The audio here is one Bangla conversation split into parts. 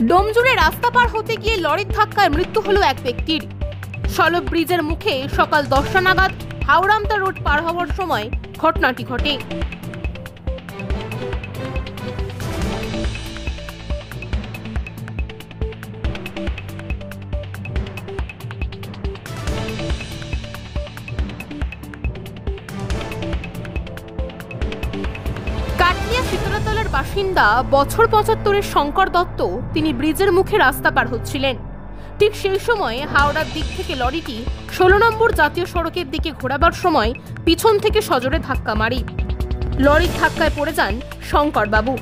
ডোমজুড়ে রাস্তা পার হতে গিয়ে লরির ধাক্কায় মৃত্যু হলো এক ব্যক্তির। সলভ ব্রিজের মুখে সকাল 10টা নাগাদ হাওড়ামতা রোড পার হওয়ার সময় ঘটনাটি ঘটে। শীতলাতলার বাসিন্দা বছর 75-এর শঙ্কর দত্ত তিনি ব্রিজের মুখে রাস্তা পার হচ্ছিলেন। ঠিক সেই সময় হাওড়ার দিক থেকে লরিটি 16 নম্বর জাতীয় সড়কের দিকে ঘোরাবার সময় পিছন থেকে সজোরে ধাক্কা মারে। লরির ধাক্কায় পড়ে যান শঙ্কর বাবু।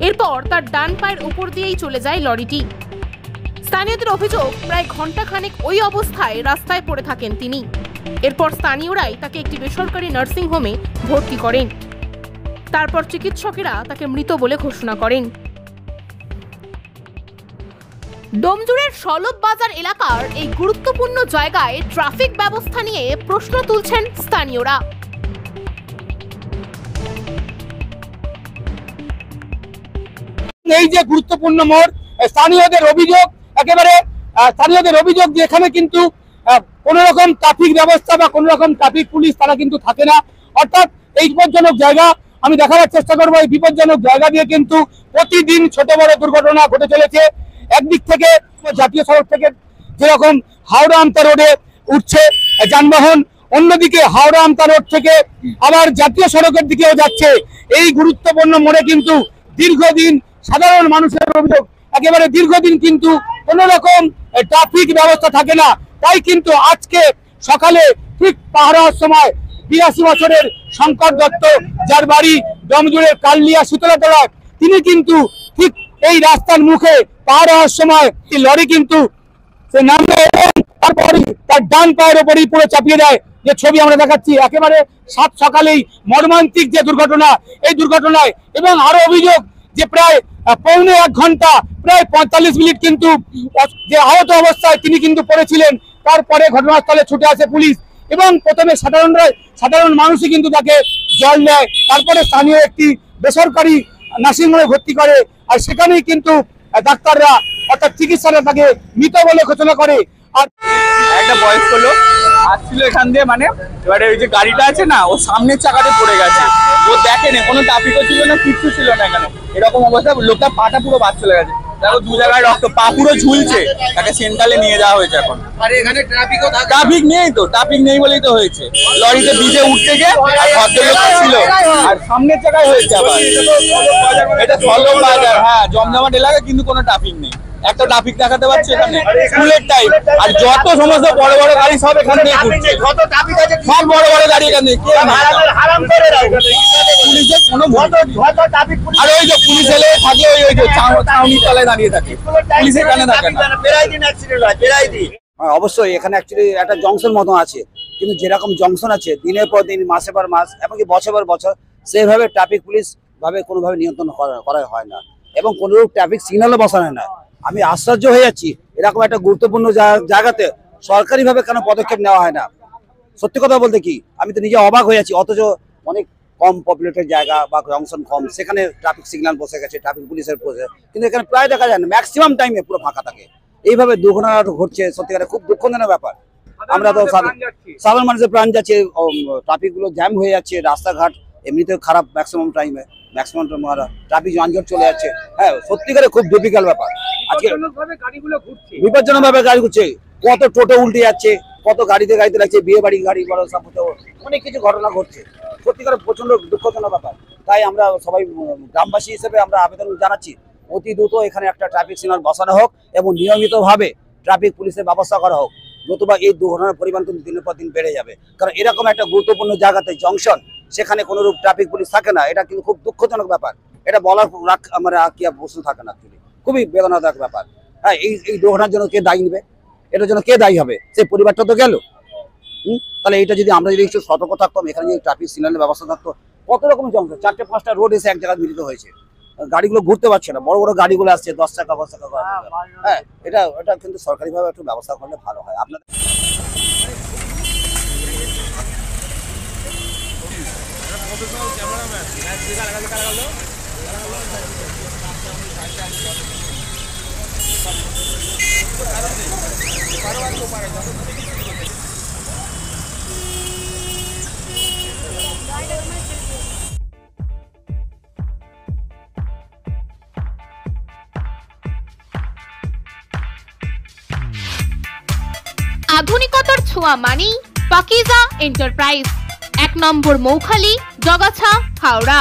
এরপর তার ডান পায়ের উপর দিয়েই চলে যায় লরিটি। স্থানীয়দের অভিযোগ, প্রায় ঘণ্টাখানেক ওই অবস্থায় রাস্তায় পড়ে থাকেন তিনি। এরপর স্থানীয়রাই তাকে একটি বেসরকারি নার্সিং হোমে ভর্তি করেন। তারপর চিকিৎসকেরা তাকে মৃত বলে ঘোষণা করেন। ডোমজুড়ের সলভ বাজার এলাকার এই গুরুত্বপূর্ণ জায়গায় ট্রাফিক ব্যবস্থা নিয়ে প্রশ্ন তুলছেন স্থানীয়রা। এই যে গুরুত্বপূর্ণ মোড়, স্থানীয়দের অভিযোগ যে এখানে কিন্তু কোন রকম ট্রাফিক ব্যবস্থা বা কোন রকম ট্রাফিক পুলিশ তারা কিন্তু থাকে না। অর্থাৎ এই বিপজ্জনক জায়গা আমি দেখাবার চেষ্টা করবো। এই বিপজ্জনক জায়গা দিয়ে কিন্তু প্রতিদিন ছোট বড় দুর্ঘটনা ঘটে চলেছে। একদিক থেকে জাতীয় সড়ক থেকে যেরকম হাওড়া আমতা রোডে উঠছে যানবাহন, অন্যদিকে হাওড়া আমতা রোড থেকে আবার জাতীয় সড়কের দিকেও যাচ্ছে। এই গুরুত্বপূর্ণ মোড়ে কিন্তু দীর্ঘদিন সাধারণ মানুষের অভিযোগ, একেবারে দীর্ঘদিন কিন্তু কোন রকম ট্রাফিক ব্যবস্থা থাকে না। তাই কিন্তু আজকে সকালে ঠিক পাহারার সময় 82 বছরের শঙ্কর দত্ত, যার বাড়ি ডোমজুড়ের কাললিয়া শীতলাতলায়, তিনি কিন্তু ঠিক এই রাস্তার মুখে পার হওয়ার সময় লরি কিন্তু সে নামে এবং তারপরে তার ডান পায়ের উপরেই পুরো চাপিয়ে দেয়। যে ছবি আমরা দেখাচ্ছি, একেবারে সাত সকালেই মর্মান্তিক যে দুর্ঘটনা, এই দুর্ঘটনায় এবং আরো অভিযোগ যে প্রায় পৌনে 1 ঘন্টা, প্রায় 45 মিনিট কিন্তু যে আহত অবস্থায় তিনি কিন্তু পড়েছিলেন। তারপরে ঘটনাস্থলে ছুটে আসে পুলিশ এবং প্রথমে সাধারণ মানুষই কিন্তু তাকে জল দেয়। তারপরে স্থানীয় একটি বেসরকারি নার্সিংহোমে ভর্তি করে, আর সেখানেই কিন্তু ডাক্তাররা অর্থাৎ চিকিৎসকরা তাকে মৃত বলে ঘোষণা করে। আর একটা বয়স্ক লোক আসছিল এখান দিয়ে, মানে এবারে ওই যে গাড়িটা আছে না, ও সামনের চাকাতে পড়ে গেছে। ও দেখেনি, কোনো ট্রাফিকও ছিল না, কিচ্ছু ছিল না এখানে। এরকম অবস্থা, লোকটা পাটা পুরো বাদ চলে গেছে। দেখো 2 জায়গায় রক্ত, পা পুরো ঝুলছে। তাকে সেন্ট্রালে নিয়ে যাওয়া হয়েছে এখন। আর এখানে ট্রাফিক নেই তো, ট্রাফিক নেই বলেই তো হয়েছে। লরিতে ব্রিজে উঠতে গিয়ে আর ভদ্রলোক ছিল, আর সামনের জায়গায় হয়েছে আবার। এটা সলভ বাজার, হ্যাঁ, জমজমাট এলাকা, কিন্তু কোনো ট্রাফিক নেই। একটা ট্রাফিক দেখাতে পাচ্ছি এখানে, স্কুলের টাইম। আর যত সমস্ত বড় বড় গাড়ি সব এখান থেকে ঘুরছে, সব বড় বড় গাড়ি এখানে। পুলিশের কোনো আর ওই যে পুলিশ এলে থাকে ওই যে ছাউনির তলায় দাঁড়িয়ে থাকে, পুলিশ এখানে থাকে না। অবশ্যই এখানে অ্যাকচুয়ালি একটা জংশন মতো আছে, কিন্তু যেরকম জংশন আছে দিনের পর দিন, মাসে পর মাস, এমনকি বছর পর বছর, সেইভাবে ট্রাফিক পুলিশ ভাবে কোনোভাবে নিয়ন্ত্রণ করা হয় না এবং কোনো ট্রাফিক সিগন্যালও বসানো হয় না। আমি আশ্চর্য হয়ে যাচ্ছি, এরকম একটা গুরুত্বপূর্ণ জায়গাতে সরকারিভাবে কেন পদক্ষেপ নেওয়া হয় না। সত্যি কথা বলতে কি, আমি তো নিজে অবাক হয়ে যাচ্ছি। অথচ অনেক কম পপুলেটেড জায়গা বা জংশন কম, সেখানে ট্রাফিক সিগন্যাল বসে গেছে, ট্রাফিক পুলিশের বসে, কিন্তু এখানে প্রায় দেখা যায় না, ম্যাক্সিমাম টাইমে পুরো ফাঁকা থাকে। এইভাবে দুর্ঘটনা ঘটছে, সত্যিকারে খুব দুঃখজনক ব্যাপার। আমরা তো সাধারণ মানুষের প্রাণ যাচ্ছে, ট্রাফিক গুলো জ্যাম হয়ে যাচ্ছে, রাস্তাঘাট এমনিতেও খারাপ, ম্যাক্সিমাম টাইমে ট্রাফিক যানজট চলে যাচ্ছে। হ্যাঁ, সত্যিকারে খুব ডিফিকাল্ট ব্যাপার। আজকে বিপজ্জনক ভাবে গাড়ি ঘুরছে, কত টোটো উল্টে যাচ্ছে, কত গাড়িতে লাগছে, বিয়ে বাড়ি গাড়ি, বড় অনেক কিছু ঘটনা ঘটছে। সত্যিকারে প্রচন্ড দুঃখজনক ব্যাপার। তাই আমরা সবাই গ্রামবাসী হিসেবে আমরা আবেদন জানাচ্ছি, অতি দ্রুত এখানে একটা ট্রাফিক সিগন্যাল বসানো হোক এবং নিয়মিতভাবে ট্রাফিক পুলিশের ব্যবস্থা করা হোক, নতুবা এই দুর্ঘটনার পরিমাণ কিন্তু দিনের পর দিন বেড়ে যাবে। কারণ এরকম একটা গুরুত্বপূর্ণ জায়গাতে জংশন, সেখানে কোনো রূপ ট্রাফিক পুলিশ থাকে না, এটা কিন্তু খুব দুঃখজনক ব্যাপার। এটা বলার আমার কি প্রশ্ন থাকে না, খুবই বেদনাদায়ক ব্যাপার। হ্যাঁ, এই দুর্ঘটনার জন্য কে দায়ী নেবে? এটার জন্য কে দায়ী হবে? সেই পরিবারটা তো গেল। তাহলে এটা যদি আমরা একটু সতর্ক থাকতাম, এখানে যদি ট্রাফিক সিগন্যালের ব্যবস্থা থাকতো, কত রকম জংশন, 4-5টা রোড এসে এক জায়গায় মিলিত হয়েছে, গাড়িগুলো ঘুরতে পারছে না, বড় বড় গাড়িগুলো আসছে 10 চাকা 5 চাকা। হ্যাঁ, এটা কিন্তু সরকারিভাবে একটু ব্যবস্থা করলে ভালো হয়। আপনাদের আধুনিকতার ছোঁয়া মানেই পাকিজা এন্টারপ্রাইজ, 1 নম্বর মৌখালি, জগাছা, হাওড়া।